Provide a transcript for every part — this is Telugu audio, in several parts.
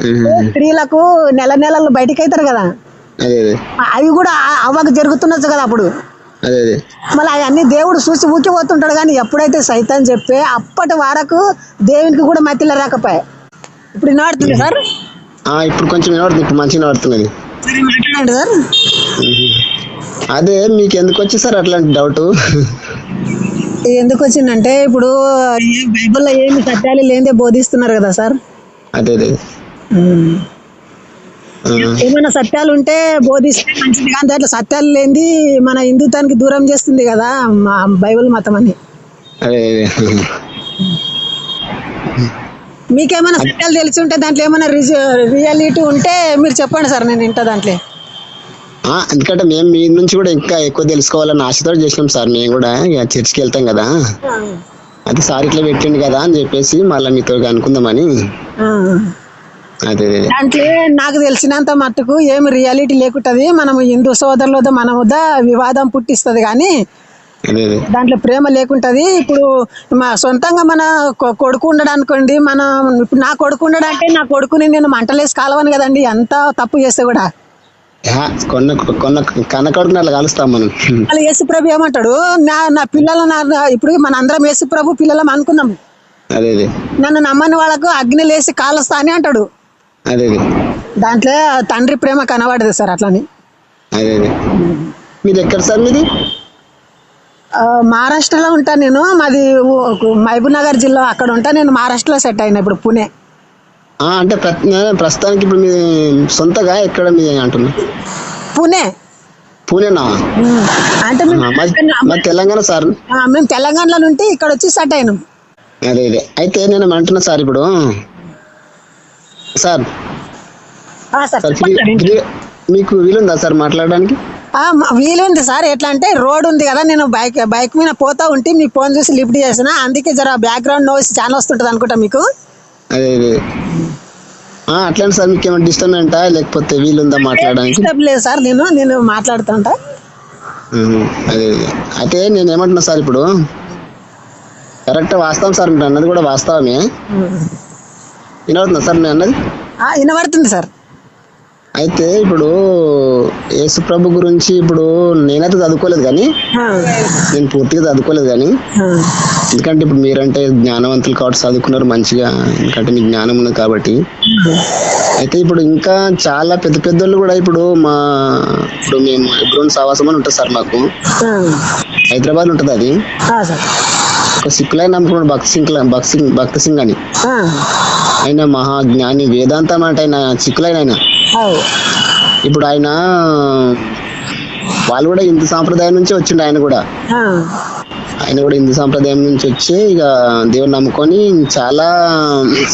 స్త్రీలకు నెల నెలలు బయటికి అవుతారు కదా, అవి కూడా అవ్వకు జరుగుతున్నచ్చు కదా అప్పుడు. మళ్ళీ అవన్నీ దేవుడు చూసి ఊకిపోతుంటాడు. కానీ ఎప్పుడైతే సైతాన్ చెప్పే అప్పటి వరకు దేవునికి కూడా మధ్యలో రాకపోయా. ఇప్పుడు వినబడుతుంది సార్? ఇప్పుడు కొంచెం వినబడుతుంది, ఇప్పుడు మంచిగా వినబడుతున్నది. మాట్లాడండి సార్. అదే మీకు ఎందుకు వచ్చింది సార్ అట్లాంటి డౌట్? ఎందుకు వచ్చిందంటే ఇప్పుడు బైబిల్లో ఏమి సత్యాలు లేదే బోధిస్తున్నారు కదా సార్. అదే ఏమైనా సత్యాలు ఉంటే బోధిస్తే మంచిది, కానీ దాంట్లో సత్యాలు లేనిది మన హిందుత్వానికి దూరం చేస్తుంది కదా మా బైబిల్ మతం అని. మీకేమైనా సత్యాలు తెలిసి ఉంటే దాంట్లో ఏమైనా రియాలిటీ ఉంటే మీరు చెప్పండి సార్, నేను వింటా దాంట్లో. ఎందుకంటే మేము మీ నుంచి కూడా ఇంకా ఎక్కువ తెలుసుకోవాలని ఆశతో చేసినాం సార్. మేము కూడా చర్చికి వెళ్తాం కదా, అది సార్ ఇట్లా పెట్టిండు కదా అని చెప్పేసి మళ్ళీ మీతో అనుకుందామని. అదే దాంట్లో నాకు తెలిసినంత మట్టుకు ఏమి రియాలిటీ లేకుంటది. మనం హిందూ సోదరులతో మన వద్ద వివాదం పుట్టిస్తుంది, కానీ దాంట్లో ప్రేమ లేకుంటది. ఇప్పుడు మా సొంతంగా మన కొడుకు ఉండడు అనుకోండి, మనం ఇప్పుడు నా కొడుకు ఉండడు అంటే నా కొడుకుని నేను మంటలేసి కాలవను కదండి, ఎంత తప్పు చేస్తే కూడా. కన్నకొడుకుని అట్లా కలుస్తాం మనం. యేసుప్రభు ఏమంటాడు, నా పిల్లలు ఇప్పుడు మన అందరం యేసుప్రభు పిల్లలం అనుకున్నాం, నన్ను నమ్మని వాళ్ళకు అగ్ని లేసి కాలుస్తా అని అంటాడు. దాంట్లో తండ్రి ప్రేమ కనబడదు సార్. అట్లని మీరు ఎక్కడ సార్? మీది మహారాష్ట్రలో ఉంటా నేను. మాది మహబూబ్ నగర్ జిల్లా, అక్కడ ఉంటా నేను. మహారాష్ట్రలో సెట్ అయినా ఇప్పుడు పుణే. అంటే ప్రస్తుతానికి ఇప్పుడు మీ సొంతగా ఎక్కడ మీ అంటున్నా? పూణేనా? అంటే తెలంగాణ సార్. మేము తెలంగాణలో నుండి ఇక్కడ వచ్చి సెట్ అయినాం. అదే అయితే నేను అంటున్నా సార్, ఇప్పుడు సార్ మీకు వీలుందా సార్ మాట్లాడడానికి? వీలుంది సార్. ఎట్లా అంటే రోడ్ ఉంది కదా, నేను బైక్ మీద పోతా ఉంటే మీ ఫోన్ చూసి లిఫ్ట్ చేసిన, అందుకే జర బ్యాక్గ్రౌండ్ నాయిస్ చాలా వస్తుంటది అనుకుంటా మీకు. అదే అట్లాంటి సార్, మీకు ఏమైనా డిస్టర్బెంటా లేకపోతే వీలుందా మాట్లాడడానికి? లేదు సార్, నేను మాట్లాడుతూ ఉంటా. అదే అయితే నేను ఏమంటున్నా సార్, ఇప్పుడు కరెక్ట్ వాస్తవం సార్, మీరు అన్నది కూడా వాస్తవమే. వినబడుతుందా సార్ నేను అన్నది? వినబడుతుంది సార్. అయితే ఇప్పుడు యేసు ప్రభు గురించి ఇప్పుడు నేనైతే చదువుకోలేదు, కానీ నేను పూర్తిగా చదువుకోలేదు, కానీ ఎందుకంటే ఇప్పుడు మీరంటే జ్ఞానవంతులు కాబట్టి చదువుకున్నారు మంచిగా, ఎందుకంటే మీకు జ్ఞానం ఉంది కాబట్టి. అయితే ఇప్పుడు ఇంకా చాలా పెద్ద పెద్దోళ్ళు కూడా ఇప్పుడు మేము ఎబ్రోన్ సావాసం అని ఉంటుంది సార్, మాకు హైదరాబాద్ ఉంటుంది. అది ఒక సిక్కులైన నమ్ముకున్నాడు, భక్తి సింగ్ అని. ఆయన మహాజ్ఞాని, వేదాంతం అంటే ఆయన సిక్కులైన ఆయన. ఇప్పుడు వాళ్ళు కూడా హిందూ సాంప్రదాయం నుంచి వచ్చిండు. ఆయన కూడా హిందూ సాంప్రదాయం నుంచి వచ్చి ఇక దేవుని నమ్ముకొని చాలా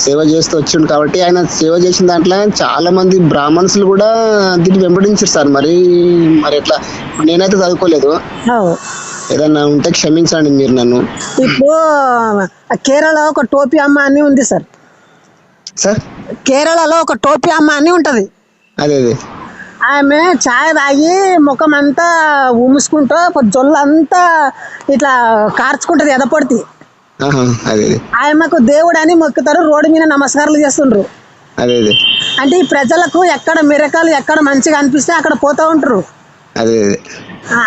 సేవ చేస్తూ వచ్చిండు. కాబట్టి ఆయన సేవ చేసిన దాంట్లో చాలా మంది బ్రాహ్మణులు కూడా దీన్ని వెంబడించారు సార్. మరి ఎట్లా? నేనైతే చదువుకోలేదు, ఏదన్నా ఉంటే క్షమించండి మీరు నన్ను. ఇప్పుడు కేరళలో ఒక టోపీ అమ్మ అని ఉంది సార్. కేరళలో ఒక టోపీ అమ్మ అని ఉంటది. అదే ఆమె ఛాయ్ తాగి ముఖం అంతా ఉమ్ముసుకుంటూ జొల్లంతా ఇట్లా కార్చుకుంటది, ఎదపడితే. ఆమెకు దేవుడు అని మొక్కుతారు, రోడ్డు మీద నమస్కారాలు చేస్తుండ్రు. అంటే ఈ ప్రజలకు ఎక్కడ మిరకాలు ఎక్కడ మంచిగా అనిపిస్తే అక్కడ పోతా ఉంటారు.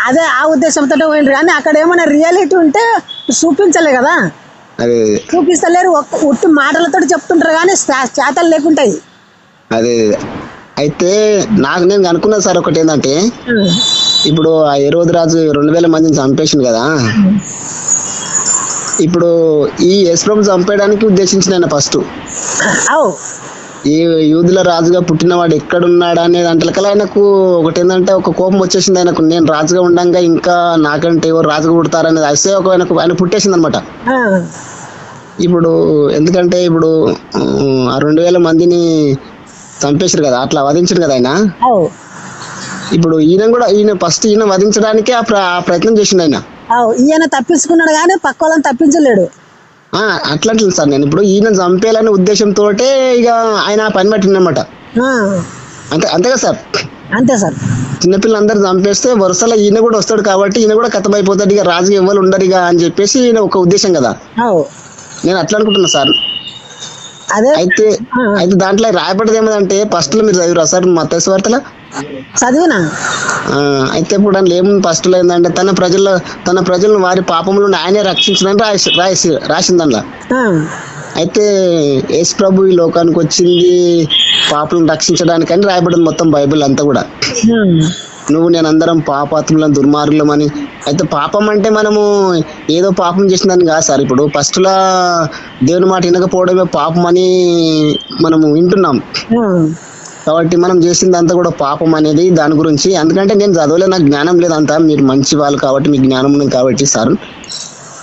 అదే ఆ ఉద్దేశంతో పోయిండ్రు. కానీ అక్కడ ఏమైనా రియాలిటీ ఉంటే చూపించలే కదా, చూపిస్తలేరు. ఉట్టి మాటలతో చెప్తుంటారు కానీ చేతలు లేకుంటాయి. అయితే నేను అనుకున్నా సార్, ఒకటి ఏంటంటే ఇప్పుడు ఆ హేరోదు రాజు 2000 మందిని చంపేసింది కదా. ఇప్పుడు ఈ యేసుప్రభు చంపేయడానికి ఉద్దేశించిన ఆయన ఫస్ట్ ఈ యూదుల రాజుగా పుట్టినవాడు ఎక్కడున్నాడా అనే దాంట్లో ఆయనకు ఒకటి ఏంటంటే ఒక కోపం వచ్చేసింది ఆయనకు. నేను రాజుగా ఉండంగా ఇంకా నాకంటే ఎవరు రాజుగా పుడతారనేది అసే ఆయన పుట్టేసింది అనమాట. ఇప్పుడు ఎందుకంటే ఇప్పుడు ఆ 2000 మందిని చంపేశారు కదా, అట్లా వధించారు కదా ఆయన. ఇప్పుడు ఈయన ఫస్ట్ వధించడానికే ఆ ప్రయత్నం చేసిండు ఆయన. ఈయన తప్పించుకున్నాడు కానీ పక్క వాళ్ళని తప్పించలేడు. అట్లా సార్, నేను ఇప్పుడు ఈయన చంపేయాలనే ఉద్దేశంతో ఇక ఆయన పని పట్టిందన్నమాట. అంతేగా సార్? అంతే సార్. చిన్నపిల్లలందరూ చంపేస్తే వరుసలో ఈయన కూడా వస్తాడు కాబట్టి ఈయన కూడా కథమైపోతాడు, ఇక రాజుగా ఎవరు ఉండరు ఇక అని చెప్పేసి ఈయన ఒక ఉద్దేశం కదా. నేను అట్లా అనుకుంటున్నా సార్. అదే అయితే అయితే దాంట్లో రాయబడ్డది ఏమంటే ఫస్ట్ లో మీరు చదివారు సార్ మత్తయి సువార్తలో చదివినా. అయితే ఇప్పుడు దాంట్లో ఏముంది ఫస్ట్ లో ఏంటంటే తన ప్రజలను వారి పాపముల నుండి ఆయనే రక్షించడానికి రాసింది దాంట్లో. అయితే యేసు ప్రభు ఈ లోకానికి వచ్చింది పాపలను రక్షించడానికి అని రాయబడింది మొత్తం బైబిల్ అంతా కూడా. నువ్వు నేను అందరం పాపాత్ములం దుర్మార్గులం అని. అయితే పాపం అంటే మనము ఏదో పాపం చేసిందని కాదు సార్. ఇప్పుడు ఫస్ట్ లా దేవుని మాట వినకపోవడమే పాపం అని మనము వింటున్నాం. కాబట్టి మనం చేసింది అంతా కూడా పాపం అనేది దాని గురించి. ఎందుకంటే నేను చదవలేదు, నాకు జ్ఞానం లేదంతా. మీరు మంచి వాళ్ళు కాబట్టి మీకు జ్ఞానం ఉంది కాబట్టి సార్.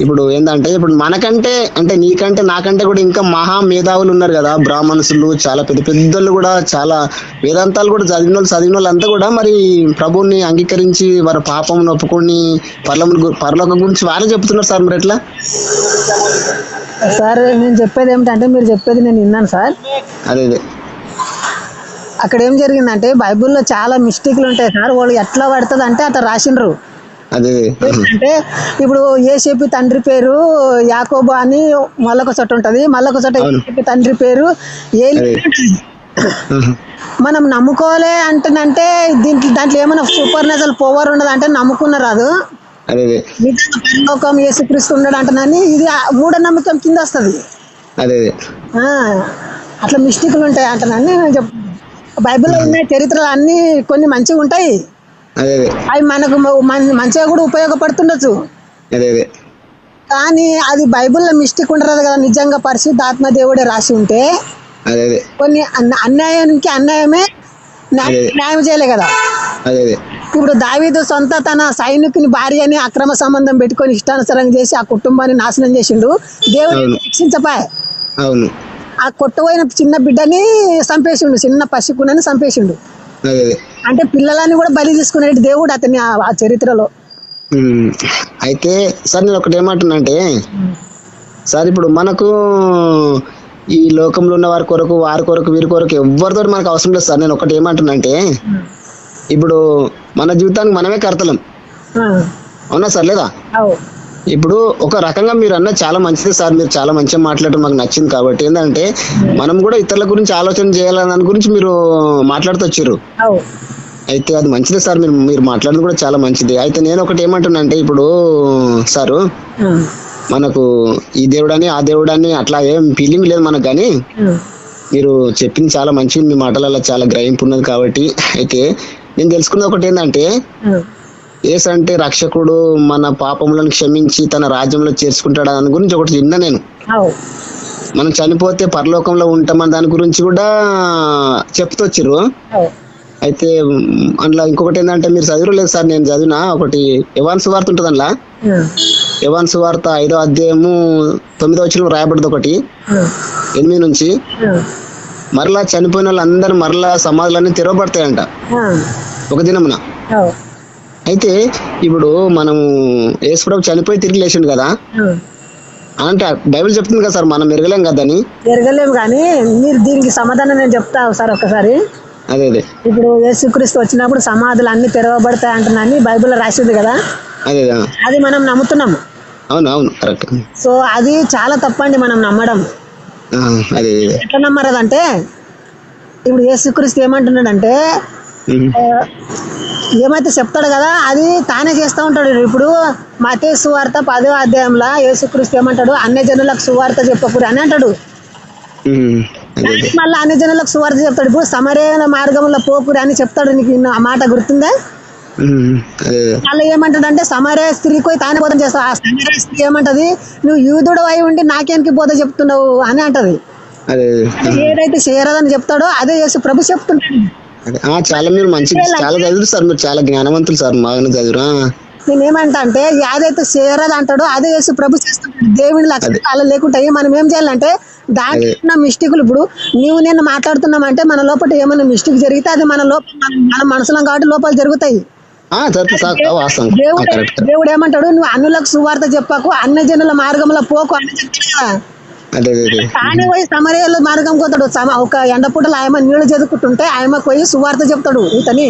ఇప్పుడు ఏంటంటే ఇప్పుడు మనకంటే అంటే నీకంటే నాకంటే కూడా ఇంకా మహా మేధావులు ఉన్నారు కదా, బ్రాహ్మణులు చాలా పెద్ద పెద్దలు కూడా, చాలా వేదాంతాలు కూడా చదివిన వాళ్ళు అంతా కూడా మరి ప్రభువుని అంగీకరించి వారి పాపం ఒప్పుకొని పరలోకం గురించి వారే చెప్తున్నారు సార్. మరి ఎట్లా సార్? నేను చెప్పేది ఏమిటంటే మీరు చెప్పేది నేను విన్నాను సార్. అదే అక్కడ ఏం జరిగిందంటే బైబిల్లో చాలా మిస్టేక్లు ఉంటాయి సార్. వాళ్ళు ఎట్లా పడుతుంది అంటే అట్లా రాసిండ్రు. అదే అంటే ఇప్పుడు యేసేపు తండ్రి పేరు యాకోబు అని మళ్ళొక చోట ఉంటది, మళ్ళొక చోట యేసేపు తండ్రి పేరు ఏలి. మనం నమ్ముకోలే అంటేనంటే దాంట్లో ఏమైనా సూపర్ నేచురల్ పవర్ ఉండదు అంటే నమ్ముకున్న రాదు. పరలోకం యేసుక్రీస్తు ఉన్నాడు అంటున్నాని ఇది మూఢనమ్మకం కింద వస్తుంది. అట్లా మిస్టేక్లు ఉంటాయి అంటున్నాని బైబిల్లో ఉన్న చరిత్రలు అన్ని కొన్ని మంచిగా ఉంటాయి, అవి మనకు మంచిగా కూడా ఉపయోగపడుతుండొచ్చు. కానీ అది బైబిల్లో మిస్టేక్ ఉండదు కదా. నిజంగా పరిశుద్ధాత్మ దేవుడే రాసి ఉంటే కొన్ని అన్యాయానికి అన్యాయమే న్యాయం చేయలే కదా. ఇప్పుడు దావీదు సొంత తన సైనికుని భార్యని అక్రమ సంబంధం పెట్టుకొని ఇష్టానుసారం చేసి ఆ కుటుంబాన్ని నాశనం చేసిండు. దేవుడు శిక్షించపాయ. ఆ కొట్టబోయిన చిన్న బిడ్డని చంపేసిండు, చిన్న పసికునని చంపేసిండు. అంటే పిల్లలని కూడా బలి తీసుకునేది దేవుడు అతని ఆ చరిత్రలో. అయితే సార్ నేను ఒకటి ఏమంటున్నానంటే సార్, ఇప్పుడు మనకు ఈ లోకంలో ఉన్న వారి కొరకు వీరి కొరకు ఎవరితో మనకు అవసరం లేదు సార్. నేను ఒకటి ఏమంటున్నానంటే ఇప్పుడు మన జీవితానికి మనమే కర్తలం, అవునా సార్? లేదా? ఇప్పుడు ఒక రకంగా మీరు అన్న చాలా మంచిది సార్. మీరు చాలా మంచిగా మాట్లాడటం మాకు నచ్చింది. కాబట్టి ఏంటంటే మనం కూడా ఇతరుల గురించి ఆలోచన చేయాలని దాని గురించి మీరు మాట్లాడుతూ వచ్చారు. అయితే అది మంచిదే సార్. మీరు మాట్లాడడం కూడా చాలా మంచిది. అయితే నేను ఒకటి ఏమంటున్నా అంటే ఇప్పుడు సారు మనకు ఈ దేవుడని ఆ దేవుడని అట్లా ఏం ఫీలింగ్ లేదు మనకు. కానీ మీరు చెప్పింది చాలా మంచిది, మీ మాటలలో చాలా గ్రహింపు ఉన్నది. కాబట్టి అయితే నేను తెలుసుకున్నది ఒకటి ఏంటంటే యేసు అంటే రక్షకుడు, మన పాపములను క్షమించి తన రాజ్యంలో చేర్చుకుంటాడు. దాని గురించి ఒకటి విన్నా నేను. మనం చనిపోతే పరలోకంలో ఉంటామని దాని గురించి కూడా చెప్తూ వచ్చిర్రు. అయితే అందులో ఇంకొకటి ఏంటంటే మీరు చదివారు లేదు సార్? నేను చదివినా ఒకటి యోహాను సువార్త ఉంటుంది. అందులో యోహాను సువార్త 5వ అధ్యాయము 9వ వచనం రాయబడింది ఒకటి 8 నుంచి. మరలా చనిపోయిన వాళ్ళందరూ మరలా సమాధులన్నీ తెరవబడతాయంట ఒక దినమున. అయితే ఇప్పుడు మనము యేసు ప్రభు చనిపోయి తిరిగి లేచిండు కదా అంటే బైబిల్ చెప్తుంది కదా సార్, మనం ఎరగలేం కదా అని. ఎరగలేము కానీ మీరు దీనికి సమాధానం నేను చెప్తా సార్ ఒకసారి. అదే ఇప్పుడు యేసుక్రీస్తు వచ్చినప్పుడు సమాధులు అన్ని తెరవబడతాయి అంటున్నాని బైబిల్లో రాసింది కదా. అది మనం నమ్ముతున్నాము. అవును కరెక్ట్. సో అది చాలా తప్పండి మనం నమ్మడం. ఎట్లా నమ్మరదంటే ఇప్పుడు యేసుక్రీస్తు ఏమంటున్నాడంటే ఏమైతే చెప్తాడు కదా అది తానే చేస్తూ ఉంటాడు. ఇప్పుడు మత్తయి సువార్త 10వ అధ్యాయంలో యేసుక్రీస్తు ఏమంటాడు? అన్య జనులకు సువార్త చెప్పకూడదు అని అంటాడు. మళ్ళీ అన్య జనులకు సువార్త చెప్తాడు. ఇప్పుడు సమరయ మార్గంలో పోకూడదు అని చెప్తాడు. నీకు ఆ మాట గుర్తుందా? మళ్ళీ ఏమంటాడంటే సమరయ స్త్రీకి పోయి తానే బోధన చేస్తావు. ఆ సమరయ స్త్రీ ఏమంటది? నువ్వు యూదుడు అయి ఉండి నాకేందుకు బోధ చెప్తున్నావు అని అంటది. ఏదైతే చేయరాదని చెప్తాడో అదే యేసు ప్రభు చెప్తుంటాడు. చాలా మీరు మంచి చాలా చదువురు సార్, మీరు చాలా జ్ఞానవంతులు సార్. బాగానే చదువురా. నేనేమంటా అంటే యాదైతే చేయరాదు అంటాడో అదే యేసు ప్రభు చేస్తుంటాడు. దేవుని లక్షణాలు అలా లేకుంటాయి. మనం ఏం చేయాలంటే దాంట్లో ఉన్న మిస్టేకులు, ఇప్పుడు నీవు నేను మాట్లాడుతున్నామంటే మన లోపల ఏమైనా మిస్టేక్ జరిగితే అది మన మనసులో కాబట్టి లోపాలు జరుగుతాయి. దేవుడు ఏమంటాడు? నువ్వు అన్యులకు సువార్త చెప్పకు, అన్య జనుల మార్గంలో పోకు అని చెప్తాడు కదా. తానే పోయి సమరయాల మార్గం పోతాడు. ఒక ఎండపూటలు ఆయన నీళ్లు చదువుకుంటుంటే ఆయన పోయి సువార్త చెప్తాడు ఇతని.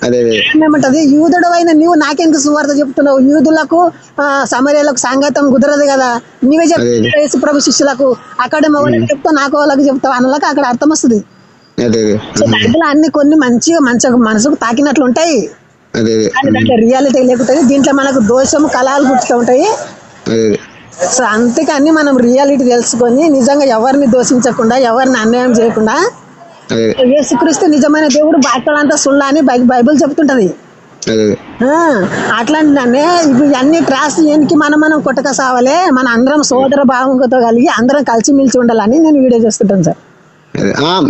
అదే ఏమంటది, యూదుడు అయిన నీవు నాకెందుకు సువార్త చెప్తున్నావు, యూదులకు సమరయులకు సంగతం కుదరదు కదా, నీవే చెప్తావు యేసు ప్రభు శిష్యులకు, అక్కడ వాళ్ళకి చెప్తావు నాకు వాళ్ళకి చెప్తావు అన్నలకు అక్కడ అర్థం వస్తుంది. బైబిల్ అన్ని కొన్ని మంచిగా మనసుకు తాకినట్లు ఉంటాయి, దాంట్లో రియాలిటీ లేకుంటుంది. దీంట్లో మనకు దోషము కళాలు పుట్టుతూ ఉంటాయి. సో అందుకని మనం రియాలిటీ తెలుసుకొని నిజంగా ఎవరిని దోషించకుండా ఎవరిని అన్యాయం చేయకుండా, యేసుక్రీస్తు నిజమైన దేవుడు బాటలంతా సుళ్ళ అని బైబిల్ చెప్తుంటది. అట్లాంటి దాన్ని ఇప్పుడు అన్ని ట్రాస్ చేయడానికి మనం కొట్టక సావాలే, మన అందరం సోదర భావంతో కలిగి అందరం కలిసిమెలిసి ఉండాలని నేను వీడియో చేస్తుంటాను సార్.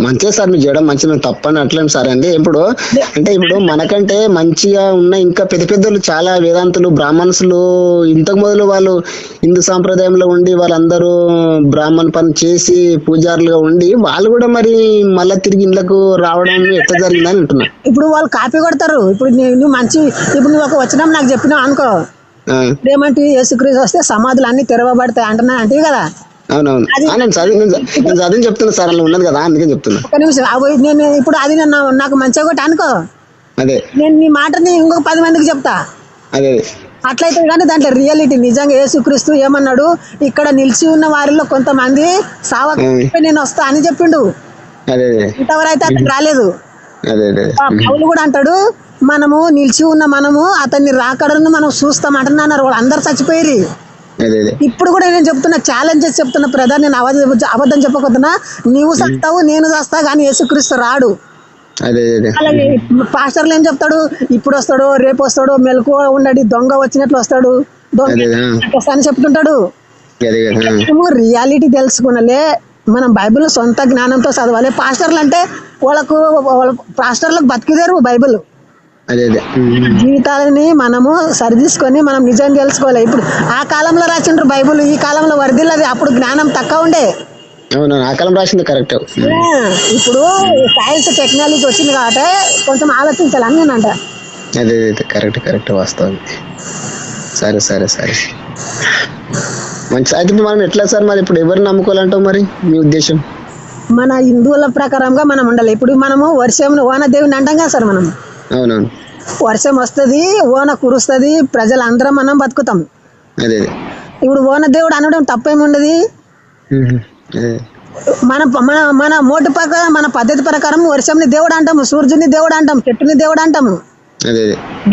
మంచిగా సార్ మీరు చేయడం మంచిగా, మేము తప్పని అట్లేం సార్ అండి. ఇప్పుడు అంటే ఇప్పుడు మనకంటే మంచిగా ఉన్న ఇంకా పెద్ద పెద్దలు చాలా వేదాంతులు బ్రాహ్మణులు ఇంతకు మొదలు వాళ్ళు హిందూ సాంప్రదాయంలో ఉండి వాళ్ళందరూ బ్రాహ్మణ పని చేసి పూజారులుగా ఉండి వాళ్ళు కూడా మరి మళ్ళా తిరిగి ఇళ్ళకు రావడం ఎట్లా జరిగిందని అంటున్నా. ఇప్పుడు వాళ్ళు కాపీ కొడతారు. ఇప్పుడు నువ్వు మంచి ఇప్పుడు నువ్వు ఒక వచనం నాకు చెప్పినావు అనుకో, ఏమంటే యేసుక్రీస్తు వస్తే సమాధులు అన్ని తెరవబడతాయి అంటున్నా అంటే కదా. అవునవును, నేను చదివి చెప్తున్నా సార్, అలా ఉన్నది కదా అందుకే చెప్తున్నా. ఒక నిమిషం నేను ఇప్పుడు అది నాకు మంచిగా కొట్టి అనుకో, అదే నేను నీ మాటని ఇంకొక 10 మందికి చెప్తా. అదే అట్లయితే కానీ దాంట్లో రియాలిటీ నిజంగా యేసుక్రీస్తు ఏమన్నాడు, ఇక్కడ నిలిచి ఉన్న వారిలో కొంతమంది సావక నేను వస్తా అని చెప్పిండు. ఇంతవరైతే అతను రాలేదు. పౌలు కూడా అంటాడు, మనము నిలిచి ఉన్న మనము అతన్ని రాకడను మనం చూస్తాం అంటున్నారు. వాళ్ళు అందరు చచ్చిపోయి. ఇప్పుడు కూడా నేను చెప్తున్నా, ఛాలెంజ్ చేసి చెప్తున్నా బ్రదర్, నేను అబద్ధం చెప్పకపోతున్నా, నీవు చస్తావు నేను చస్తా కానీ యేసుక్రీస్తు రాడు. అలాగే పాస్టర్లు ఏం చెప్తాడు, ఇప్పుడు వస్తాడు రేపు వస్తాడు మెలకువ ఉండడి దొంగ వచ్చినట్లు వస్తాడు దొంగ అని చెప్తుంటాడు. రియాలిటీ తెలుసుకున్నలే మనం బైబిల్ సొంత జ్ఞానంతో చదవాలి. పాస్టర్లు అంటే పాస్టర్లకు బతికిదేరు బైబిల్. జీవితాలని మనము సరిదీసుకొని మనం నిజం తెలుసుకోవాలి. ఇప్పుడు ఆ కాలంలో రాసిండ్రు బైబిల్, ఈ కాలంలో వర్దిల్లది. అప్పుడు జ్ఞానం తక్కువ ఉండే, ఆ కాలం రాసింది కరెక్ట్. ఇప్పుడు సైన్స్ టెక్నాలజీ వచ్చింది కాబట్టి కొంచెం ఆలోచించాలని నేను అంట. అదే కరెక్ట్ వాస్తవం. సరే సరే సరే మంచి. అయితే మనం ఎట్లా సార్ మరి ఇప్పుడు ఎవరిని నమ్ముకోవాలంటావు మరి మీ ఉద్దేశం? మన హిందువుల ప్రకారంగా మనం ఉండాలి. ఇప్పుడు మనము వర్షం ఓన దేవుని అంటాం కదా సార్. మనం అవునవును, వర్షం వస్తుంది ఓన కురుస్తుంది ప్రజలందరం మనం బతుకుతాం. అదే ఇప్పుడు ఓన దేవుడు అనడం తప్పేముండదు. మన మన మన మోటు ప్రకారం మన పద్ధతి ప్రకారం వర్షంని దేవుడు అంటాము, సూర్యుని దేవుడు అంటాం, చెట్టుని దేవుడు అంటాము.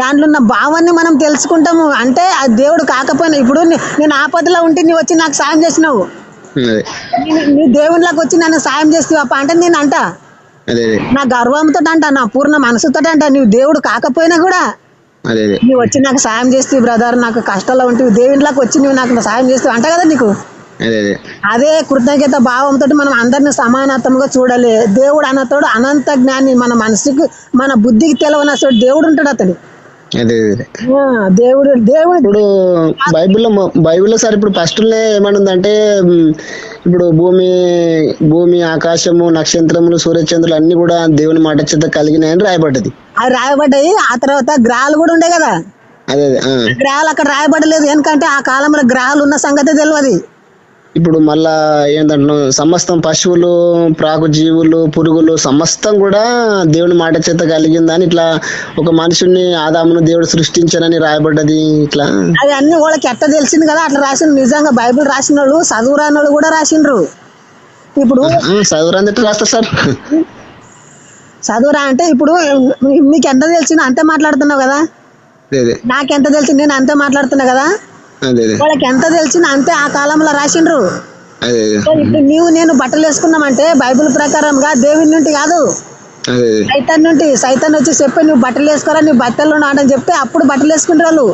దాంట్లో ఉన్న భావాన్ని మనం తెలుసుకుంటాము. అంటే ఆ దేవుడు కాకపోయినా ఇప్పుడు నేను ఆపదలో ఉంటే నీవు వచ్చి నాకు సాయం చేసినావు, నీ దేవుళ్ళకి వచ్చి నన్ను సాయం చేస్తావా అంటే నేను అంట, నా గర్వంతో అంట, నా పూర్ణ మనసుతో అంట, నువ్వు దేవుడు కాకపోయినా కూడా నువ్వు వచ్చి నాకు సాయం చేస్తావు బ్రదర్, నాకు కష్టాల్లో ఉంటే దేవుళ్ళకి వచ్చి నువ్వు నాకు సాయం చేస్తావు అంట కదా నీకు. అదే కృతజ్ఞత భావంతో మనం అందరిని సమానత్వంగా చూడాలి. దేవుడు అన్నతోడు అనంత జ్ఞాని, మన మనసుకి మన బుద్ధికి తెలవనసోడు దేవుడు ఉంటాడు అతడు. దేవుడు ఇప్పుడు బైబిల్లో సార్ ఇప్పుడు ఫస్ట్ ఏమనుందంటే ఇప్పుడు భూమి ఆకాశము నక్షత్రములు సూర్యచంద్రులు అన్ని కూడా దేవుని మాట చేత కలిగినాయని రాయబడ్డది. అవి రాయబడ్డాయి. ఆ తర్వాత గ్రహాలు కూడా ఉండే కదా. గ్రహాలు అక్కడ రాయబడలేదు, ఎందుకంటే ఆ కాలంలో గ్రహాలు ఉన్న సంగతి తెలియదు. ఇప్పుడు మళ్ళా ఏంటంటే సమస్తం పశువులు ప్రాకు జీవులు పురుగులు సమస్తం కూడా దేవుని మాట చేత కలిగిందని ఇట్లా ఒక మనుషుని ఆదామును దేవుడు సృష్టించానని రాయబడ్డది. ఇట్లా అది అన్ని వాళ్ళకి ఎట్ట తెలిసింది కదా అట్లా రాసిన. నిజంగా బైబిల్ రాసిన వాళ్ళు చదువురాని వాళ్ళు కూడా రాసిండ్రు. ఇప్పుడు చదువురాని ఎట్లా రాస్తారు సార్? చదువురా అంటే ఇప్పుడు నీకు ఎంత తెలిసిందో అంతే మాట్లాడుతున్నావు కదా, నాకెంత తెలిసింది నేను అంతే మాట్లాడుతున్నా కదా. వాళ్ళకి ఎంత తెలిసింది అంతే ఆ కాలంలో రాసిండ్రు. ఇప్పుడు నీవు నేను బట్టలు వేసుకున్నామంటే బైబిల్ ప్రకారంగా దేవుని నుండి కాదు, సైతాన్ నుండి. సైతాన్ వచ్చి చెప్పి నువ్వు బట్టలు వేసుకోరా, నువ్వు బట్టలు అని చెప్తే అప్పుడు బట్టలు వేసుకుంటారు వాళ్ళు.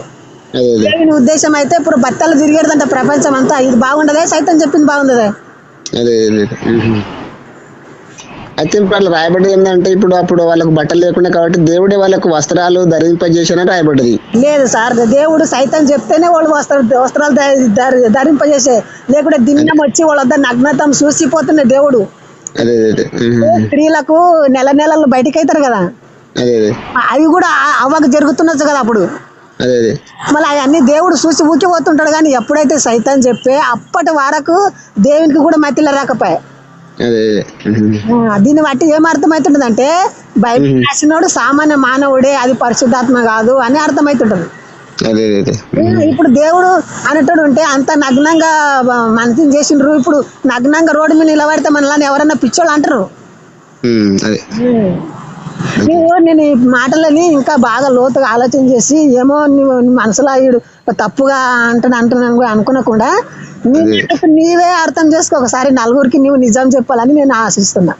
దేవుని ఉద్దేశం అయితే ఇప్పుడు బట్టలు తిరిగేదంట ప్రపంచం అంతా. ఇది బాగుండదే, సైతాన్ చెప్పింది బాగుండదే. అయితే ఇప్పుడు అట్లా రాయబడ్డది ఏంటంటే ఇప్పుడు అప్పుడు వాళ్ళకు బట్టలు లేకుండా కాబట్టి దేవుడే వాళ్ళకు వస్త్రాలు ధరింపజేసానని రాయబడ్డది. లేదు సార్, దేవుడు సైతం చెప్తేనే వాళ్ళు వస్త్రాలు ధరింపజేసే, లేకుంటే దిన్నం వచ్చి వాళ్ళ నగ్నతం చూసిపోతున్నాయి దేవుడు. స్త్రీలకు నెలలు బయటకు అవుతారు కదా, అవి కూడా అవ్వకు జరుగుతున్నచ్చు కదా అప్పుడు. మళ్ళీ అవన్నీ దేవుడు చూసి ఊకిపోతుంటాడు. కానీ ఎప్పుడైతే సైతం చెప్పే అప్పటి వరకు దేవునికి కూడా మతిలో రాకపోయా. దీన్ని బట్టి ఏమర్థమవుతుంటది అంటే బైబిల్ రాసినోడు సామాన్య మానవుడే, అది పరిశుద్ధాత్మ కాదు అని అర్థమవుతుంటది. ఇప్పుడు దేవుడు అనేటోడు ఉంటే అంత నగ్నంగా మంచిని చేసిండ్రు. ఇప్పుడు నగ్నంగా రోడ్డు మీద నిలబడితే మనల్ని ఎవరన్నా పిచ్చోళ్ళు అంటారు. నేను ఈ మాటలని ఇంకా బాగా లోతుగా ఆలోచన చేసి ఏమో నువ్వు మనసులో వీడు తప్పుగా అంటున్నాను అనుకునకుండా నీవే అర్థం చేసుకో, ఒకసారి నలుగురికి నువ్వు నిజం చెప్పాలని నేను ఆశిస్తున్నా.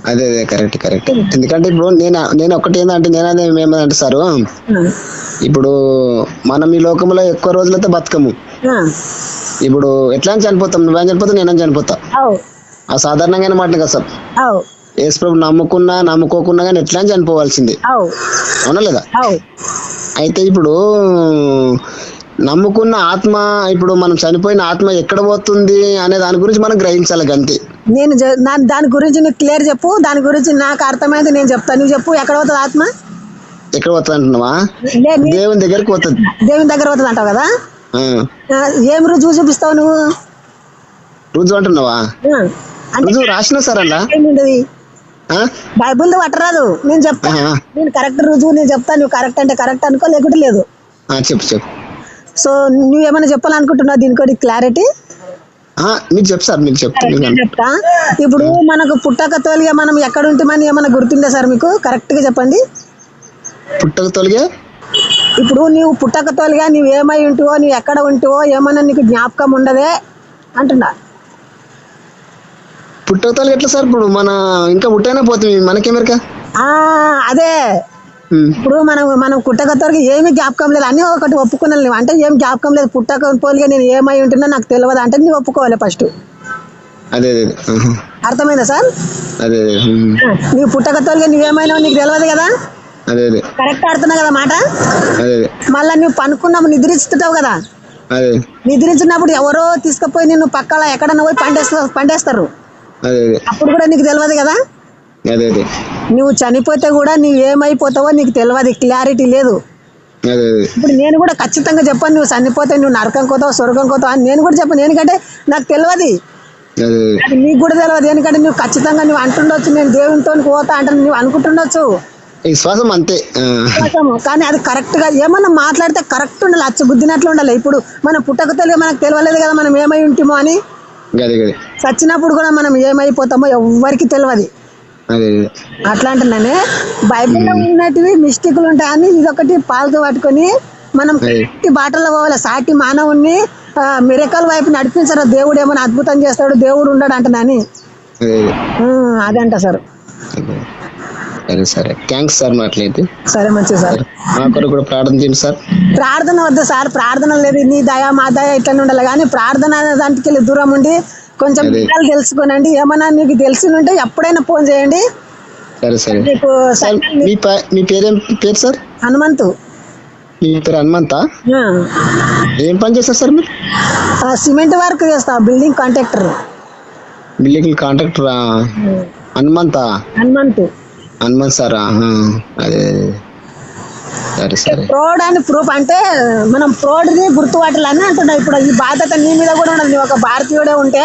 అదే కరెక్ట్. ఎందుకంటే ఇప్పుడు నేను ఒకటి ఏంటంటే మేమేమంటే సారు, ఇప్పుడు మనం ఈ లోకంలో ఎక్కువ రోజులైతే బతకము. ఇప్పుడు ఎట్లా చనిపోతాం, నువ్వేం చనిపోతావు, నేనేం చనిపోతా. ఆ సాధారణంగానే మాట కదా సార్. యేసుప్రభు నమ్ముకోకున్నా కానీ ఎట్లా చనిపోవాల్సిందే, అవునా లేదా? అయితే ఇప్పుడు నమ్ముకున్న ఆత్మ, ఇప్పుడు మనం చనిపోయిన ఆత్మ ఎక్కడ పోతుంది అనే దాని గురించి మనం గ్రహించాలి అంతే. నేను దాని గురించి నువ్వు క్లియర్ చెప్పు, దాని గురించి నాకు అర్థమైంది నేను చెప్తాను. నువ్వు చెప్పు, ఎక్కడ పోతుంది ఆత్మ? ఎక్కడ పోతుంది అంటున్నావా? దేవుని దగ్గరకు పోతుంది. దేవుని దగ్గర పోతుంది అంటావు కదా, ఏం రుజువు చూపిస్తావు నువ్వు? రుజువు అంటున్నావా? రుజువు రాసిన సార్ అలా ఏముంటది? బైబుల్ పట్టరాదు, నేను చెప్తా. నేను కరెక్ట్ రుజువు నేను చెప్తా, నువ్వు కరెక్ట్ అంటే కరెక్ట్ అనుకో, లేకుంటే లేదు. చెప్పు. సో నువ్వేమైనా చెప్పాలనుకుంటున్నావు దీనికి క్లారిటీ? మీరు చెప్పు సార్, మీరు చెప్తా. ఇప్పుడు మనకు పుట్టక తోలిగా మనం ఎక్కడ ఉంటామని ఏమైనా గుర్తుందా సార్ మీకు? కరెక్ట్ గా చెప్పండి. పుట్టక తోలిగా ఇప్పుడు నువ్వు పుట్టక తోలిగా నువ్వు ఏమై ఉంటువో, నువ్వు ఎక్కడ ఉంటువో ఏమన్నా నీకు జ్ఞాపకం ఉండదే అంటున్నా. పుట్టక తోలిగా ఎట్లా సార్? ఇప్పుడు మన ఇంకా పుట్టైనా పోతుంది, మనకేమరికా? అదే ఇప్పుడు మనం పుట్టక తోలిగా ఏమి జ్ఞాపకం లేదు అని ఒకటి ఒప్పుకున్నాను. అంటే ఏం జ్ఞాపకం లేదు, పుట్టక తోలిగా నేను ఏమై ఉంటున్నా నాకు తెలియదు అంటే నువ్వు ఒప్పుకోవాలి ఫస్ట్. అదే అర్థమైందా సార్? అదే నువ్వు పుట్టక తోలిగా నువ్వేమైనా నీకు తెలియదు కదా. అదే కరెక్ట్ ఆడుతున్నా కదా మాట. మళ్ళా నువ్వు పనుకున్నావు, నిద్రిస్తుంటావు కదా. నిద్రించినప్పుడు ఎవరో తీసుకుపోయి నిన్ను పక్కల ఎక్కడన్నా పోయి పండేస్తారు. అప్పుడు కూడా నీకు తెలియదు కదా. నువ్వు చనిపోతే కూడా నువ్వు ఏమైపోతావో నీకు తెలియదు, క్లారిటీ లేదు. ఇప్పుడు నేను కూడా ఖచ్చితంగా చెప్పాను, నువ్వు చనిపోతే నువ్వు నరకం కోతావు స్వర్గం కోతావు అని నేను కూడా చెప్పాను. ఎందుకంటే నాకు తెలియదు, అది నీకు కూడా తెలియదు. ఎందుకంటే నువ్వు ఖచ్చితంగా నువ్వు అంటుండొచ్చు, నేను దేవునితో పోతా అంటే నువ్వు అనుకుంటుండొచ్చు, విశ్వాసం అంతే. కానీ అది కరెక్ట్ గా ఏమన్నా మాట్లాడితే కరెక్ట్ ఉండాలి, అచ్చ బుద్ధినట్లు ఉండాలి. ఇప్పుడు మనం పుట్టక తెలియ మనకు తెలియలేదు కదా మనం ఏమై ఉంటామో అని. చచ్చినప్పుడు కూడా మనం ఏమైపోతామో ఎవ్వరికి తెలియదు. అట్లా అంటున్నానే, బైబిల్లో ఉన్నటివి మిస్టేకులు ఉంటాయని ఇదొకటి పాలతో పట్టుకొని మనం బాటల్లో పోవాలి. సాటి మానవుణ్ణి మిరకల్ వైపు నడిపించారు. దేవుడు ఏమైనా అద్భుతం చేస్తాడు, దేవుడు ఉండడు అంటున్నాని. అదంట సార్. సరే థ్యాంక్స్ సార్. మాట్లాడితే సరే మంచిది సార్. మా కొరకు కూడా ప్రార్థన చేయండి సార్. ప్రార్థన వద్దు సార్, ప్రార్థన లేదు, నీ దయ మా దయ ఇట్లా ఉండాలి. కానీ ప్రార్థన దానికి వెళ్ళి దూరం ఉండి కొంచెం విషయాలు తెలుసుకోనండి. ఏమన్నా నీకు తెలిసినుంటే ఎప్పుడైనా ఫోన్ చేయండి. సరే. మీ పేరు సార్? హనుమంతు. మీ పేరు హనుమంతా? ఏం పని చేస్తారు సార్ మీరు? సిమెంట్ వర్క్ చేస్తా, బిల్డింగ్ కాంట్రాక్టర్. బిల్డింగ్ కాంట్రాక్టరా? హనుమంత్ సారా? అదే సరే. ఫ్రాడ్ అని ప్రూఫ్ అంటే మనం ఫ్రాడ్ ని గుర్తుపట్టాలని అంటున్నా. ఇప్పుడు ఈ బాధ్యత నీ మీద కూడా ఉండదు. నువ్వు ఒక భారతీయుడే ఉంటే,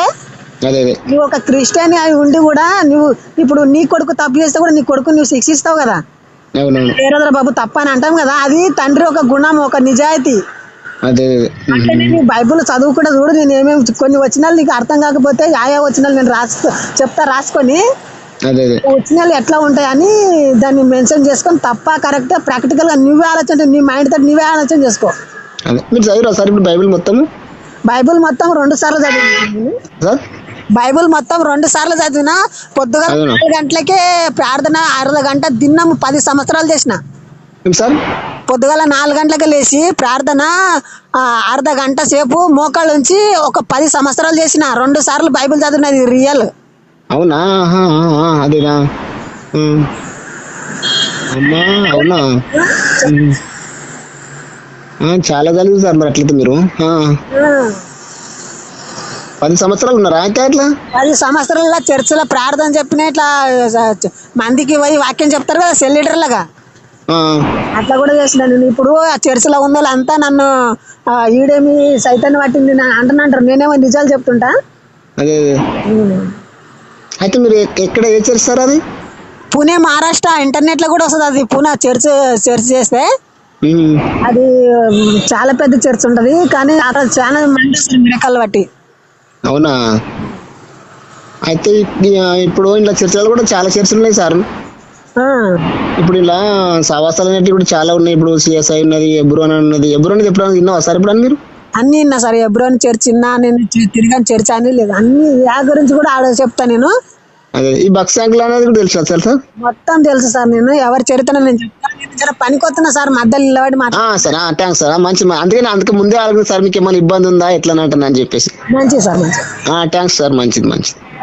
నువ్వు ఒక క్రిస్టియన్ అయి ఉండి కూడా నువ్వు ఇప్పుడు నీ కొడుకు తప్పు చేస్తే కూడా నీ కొడుకు నువ్వు శిక్షిస్తావు కదా. ఏరోదర బాబు తప్ప అని అంటాం కదా, అది తండ్రి ఒక గుణం, ఒక నిజాయితీ. అంటే నేను బైబుల్ చదువుకుంటా చూడు, నేను ఏమేమి కొన్ని వచనాలు నీకు అర్థం కాకపోతే ఆయా వచనాలు నేను చెప్తా రాసుకొని వచనాలు ఎట్లా ఉంటాయని దాన్ని మెన్షన్ చేసుకొని తప్ప కరెక్ట్ ప్రాక్టికల్ గా నువ్వే ఆలోచన, నీ మైండ్ తోటి నువ్వే ఆలోచన చేసుకో. మీరు చదివారా సార్ ఇప్పుడు బైబిల్ మొత్తం? బైబిల్ మొత్తం 2 సార్లు చదివినా. బైబిల్ మొత్తం 2 సార్లు చదివినా. పొద్దుగా 4 గంటలకే ప్రార్థన, అర్ధ గంట దినం 10 సంవత్సరాలు చేసిన. పొద్దుగాల 4 గంటలకే లేచి ప్రార్థన అర్ధ గంట సేపు మోకాళ్ళ నుంచి ఒక 10 సంవత్సరాలు చేసిన. 2 సార్లు బైబిల్ చదివినది రియల్. అవునా? అదేనా? అమ్మా అవునా? చాలా చదివి సార్. మరి అట్లయితే మీరు 10 సంవత్సరాలు ఉన్నారా? అయితే అట్లా 10 సంవత్సరాల చర్చిలో ప్రార్థన చెప్పిన ఇట్లా మందికి పోయి వాక్యం చెప్తారు కదా సెల్ లీడర్ లాగా, అట్లా కూడా చేసిన. నేను ఇప్పుడు ఆ చర్చిలో ఉన్న వాళ్ళంతా నన్ను ఈడేమి సైతాన్ని పట్టింది అంటున్నారు. నేనేమో నిజాలు చెప్తుంటా. అదే అయితే మీరు ఎక్కడ ఏ చర్చ్ సార్? అది పూణే మహారాష్ట్ర ఇంటర్నెట్ లో కూడా వస్తుంది అది పూనా చర్చ్ చేస్తే అది చాలా పెద్ద చర్చ్ ఉంటది కానీ అక్కడ చాలా మంది మిరకలు బట్టి. అవునా? అయితే ఇప్పుడు ఇలా చర్చలు కూడా చాలా చర్చలు ఉన్నాయి సార్. ఇప్పుడు ఇలా సావాసాలు అనేవి ఇప్పుడు చాలా ఉన్నాయి. ఇప్పుడు సిఎస్ఐ ఉన్నది, ఎబ్రోన్ ఉన్నది. ఎబ్రోన్ ఎప్పుడైనా విన్నావా సార్? ఎప్పుడన్నా మీరు? అన్ని విన్నా సార్. ఎబ్రోన్ చర్చ్ విన్నా, నేను తిరిగాను చర్చ్ అని లేదు, అన్ని యా గురించి కూడా ఆడ చెప్తా నేను. అదే ఈ బక్సాంకులు అనేది కూడా తెలుసు సార్? మొత్తం తెలుసు సార్. నేను ఎవరి చరిత్ర నేను చెప్తాను. పనికొస్తున్నా సార్ మధ్యలో నిలబడి సార్. Thanks sir. మంచి అందుకే ముందే ఆలోచించి సార్ మీకు ఏమైనా ఇబ్బంది ఉందా ఎట్లా అంటున్నా అని చెప్పేసి. మంచిది సార్. Thanks sir. మంచిది.